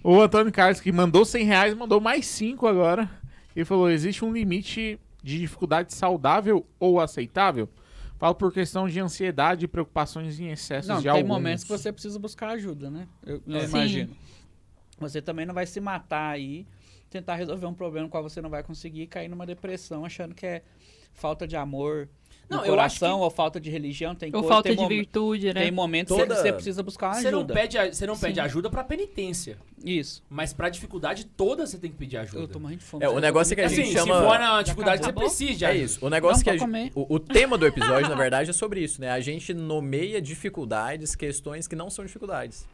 O Antônio Carlos, que mandou R$100, mandou mais 5 agora. Ele falou, existe um limite de dificuldade saudável ou aceitável? Falo por questão de ansiedade e preocupações em excesso Não, de tem alguns. momentos que você precisa buscar ajuda, né? Eu imagino. Você também não vai se matar aí, tentar resolver um problema com o qual você não vai conseguir, cair numa depressão achando que é falta de amor no coração ou falta de religião. Ou falta de virtude, né? Tem momentos que você precisa buscar uma ajuda. Você não pede ajuda pra penitência. Isso. Mas pra dificuldade toda você tem que pedir ajuda. Eu tô morrendo de fome. O negócio é que a gente chama... Se for na dificuldade, você precisa de ajuda. É isso. O negócio o tema do episódio, na verdade, é sobre isso, né? A gente nomeia dificuldades, questões que não são dificuldades.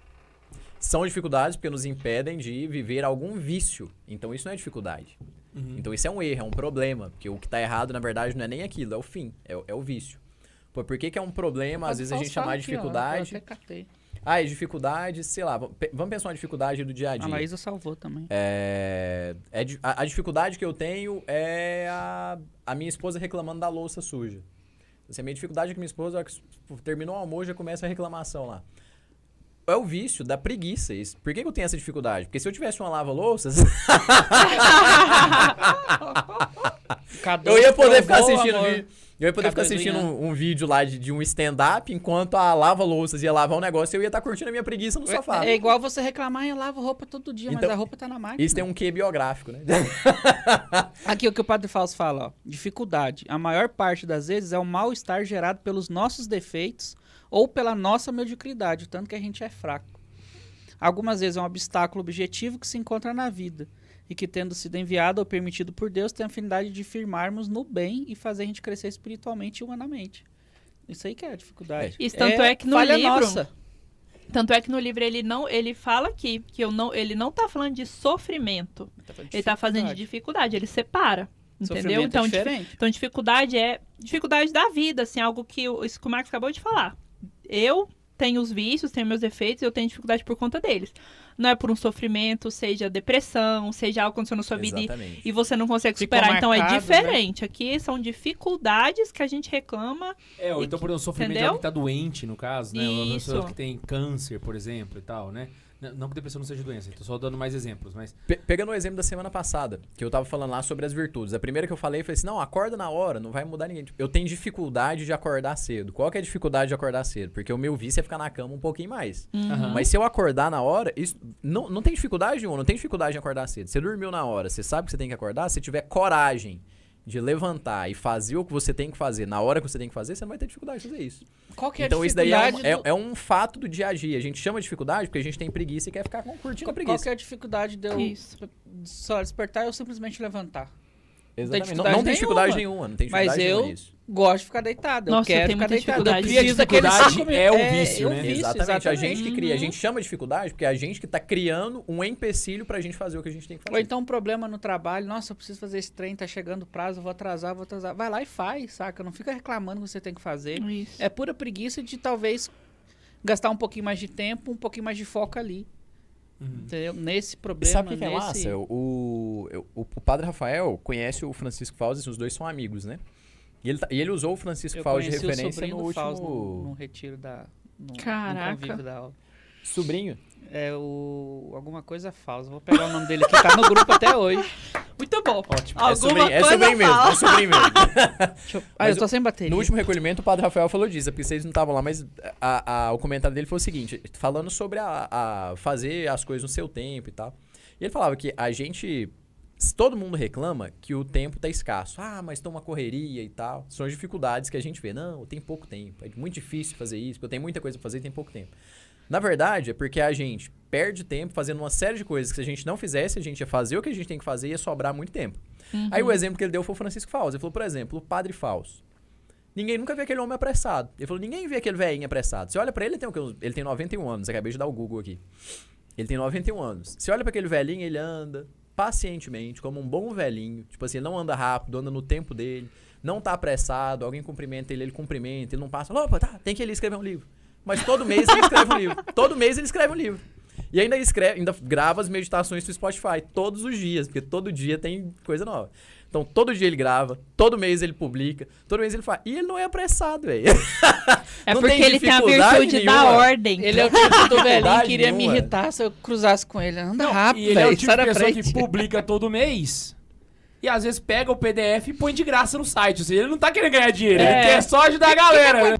São dificuldades porque nos impedem de viver algum vício. Então isso não é dificuldade. Então isso é um erro, é um problema. Porque o que tá errado, na verdade, não é nem aquilo, é o fim, é o vício. Pô, por que é um problema, às vezes, a gente chamar de dificuldade... Eu até catei. É dificuldade, sei lá, vamos pensar uma dificuldade do dia a dia. A Laísa salvou também. A dificuldade que eu tenho é a minha esposa reclamando da louça suja. Assim, a minha dificuldade é que minha esposa, terminou o almoço, já começa a reclamação lá. É o vício da preguiça. Isso. Por que eu tenho essa dificuldade? Porque se eu tivesse uma lava-louças... eu ia poder ficar assistindo vídeo. Eu ia poder ficar assistindo um vídeo lá de um stand-up, enquanto a lava-louças ia lavar um negócio, eu ia estar curtindo a minha preguiça no sofá. É igual você reclamar, eu lavo roupa todo dia, então, mas a roupa tá na máquina. Isso tem um quê biográfico, né? Aqui o que o Padre Fausto fala, ó. Dificuldade. A maior parte das vezes é o mal-estar gerado pelos nossos defeitos ou pela nossa mediocridade, o tanto que a gente é fraco. Algumas vezes é um obstáculo objetivo que se encontra na vida e que, tendo sido enviado ou permitido por Deus, tem a afinidade de firmarmos no bem e fazer a gente crescer espiritualmente e humanamente. Isso aí que é a dificuldade. Isso tanto é que no livro... Nossa. Tanto é que no livro ele fala aqui que ele não tá falando de sofrimento. Ele tá fazendo de dificuldade, ele separa. Entendeu? Então, então dificuldade é dificuldade da vida, assim, algo que isso que o Marcos acabou de falar. Eu tenho os vícios, tenho meus defeitos, eu tenho dificuldade por conta deles. Não é por um sofrimento, seja depressão, seja algo que aconteceu na sua vida e você não consegue superar. Então é diferente. Né? Aqui são dificuldades que a gente reclama. Ou então por um sofrimento de alguém que tá doente, no caso, né? Uma pessoa que tem câncer, por exemplo, e tal, né? Não que depressão não seja doença, tô só dando mais exemplos, mas... Pegando o exemplo da semana passada, que eu tava falando lá sobre as virtudes. A primeira que eu falei foi assim, não, acorda na hora, não vai mudar ninguém. Eu tenho dificuldade de acordar cedo. Qual que é a dificuldade de acordar cedo? Porque o meu vício é ficar na cama um pouquinho mais. Mas se eu acordar na hora, isso não tem dificuldade nenhuma, não tem dificuldade em acordar cedo. Você dormiu na hora, você sabe que você tem que acordar, se tiver coragem de levantar e fazer o que você tem que fazer na hora que você tem que fazer, você não vai ter dificuldade de fazer isso. Qual que é então a dificuldade? Isso daí é um fato do dia a dia. A gente chama de dificuldade porque a gente tem preguiça e quer ficar curtindo a preguiça. Qual que é a dificuldade de eu só despertar e eu simplesmente levantar? Exatamente. Não tem dificuldade nenhuma. Não tem dificuldade nenhuma nisso. Gosto de ficar deitado. Nossa, eu quero ficar deitado. A dificuldade é o vício, né? Exatamente. A gente que cria. A gente chama de dificuldade porque é a gente que tá criando um empecilho pra gente fazer o que a gente tem que fazer. Ou então um problema no trabalho. Nossa, eu preciso fazer esse trem, tá chegando o prazo, eu vou atrasar. Vai lá e faz, saca? Não fica reclamando que você tem que fazer. Isso. É pura preguiça de talvez gastar um pouquinho mais de tempo, um pouquinho mais de foco ali. Entendeu? Nesse problema. Sabe o que é massa? O Padre Rafael conhece o Francisco Fauzi, os dois são amigos, né? E ele usou o Francisco Fauzi de referência no último... Fauzi no retiro no convívio da aula. Sobrinho? É alguma coisa Fauzi. Vou pegar o nome dele aqui, tá no grupo até hoje. Muito bom. Ótimo. É sobrinho mesmo. Eu tô sem bateria. No último recolhimento, o Padre Rafael falou disso, porque vocês não estavam lá, mas o comentário dele foi o seguinte, falando sobre a fazer as coisas no seu tempo e tal. E ele falava que a gente... Todo mundo reclama que o tempo tá escasso. Mas tem uma correria e tal. São as dificuldades que a gente vê. Não, tem pouco tempo. É muito difícil fazer isso, porque eu tenho muita coisa pra fazer e tem pouco tempo. Na verdade, é porque a gente perde tempo fazendo uma série de coisas que se a gente não fizesse, a gente ia fazer o que a gente tem que fazer e ia sobrar muito tempo. Aí o exemplo que ele deu foi o Francisco Fauzi. Ele falou, por exemplo, o Padre Fausto. Ninguém nunca vê aquele homem apressado. Ele falou, ninguém vê aquele velhinho apressado. Você olha pra ele, ele tem 91 anos. Acabei de dar o Google aqui. Ele tem 91 anos. Você olha pra aquele velhinho, ele anda pacientemente, como um bom velhinho. Tipo assim, ele não anda rápido, anda no tempo dele. Não tá apressado, alguém cumprimenta ele cumprimenta. Ele não passa, opa, tem que ir ali escrever um livro. Mas todo mês ele escreve um livro. Todo mês ele escreve um livro. E ainda ainda grava as meditações pro Spotify todos os dias, porque todo dia tem coisa nova. Então, todo dia ele grava, todo mês ele publica, todo mês ele faz. E ele não é apressado, velho. É porque ele tem a virtude da ordem. Ele é o tipo do velhinho que queria me irritar se eu cruzasse com ele. Anda rápido, velho. E ele é o tipo de pessoa que publica todo mês e às vezes pega o PDF e põe de graça no site. Ou seja, ele não tá querendo ganhar dinheiro, ele quer só ajudar a galera, né?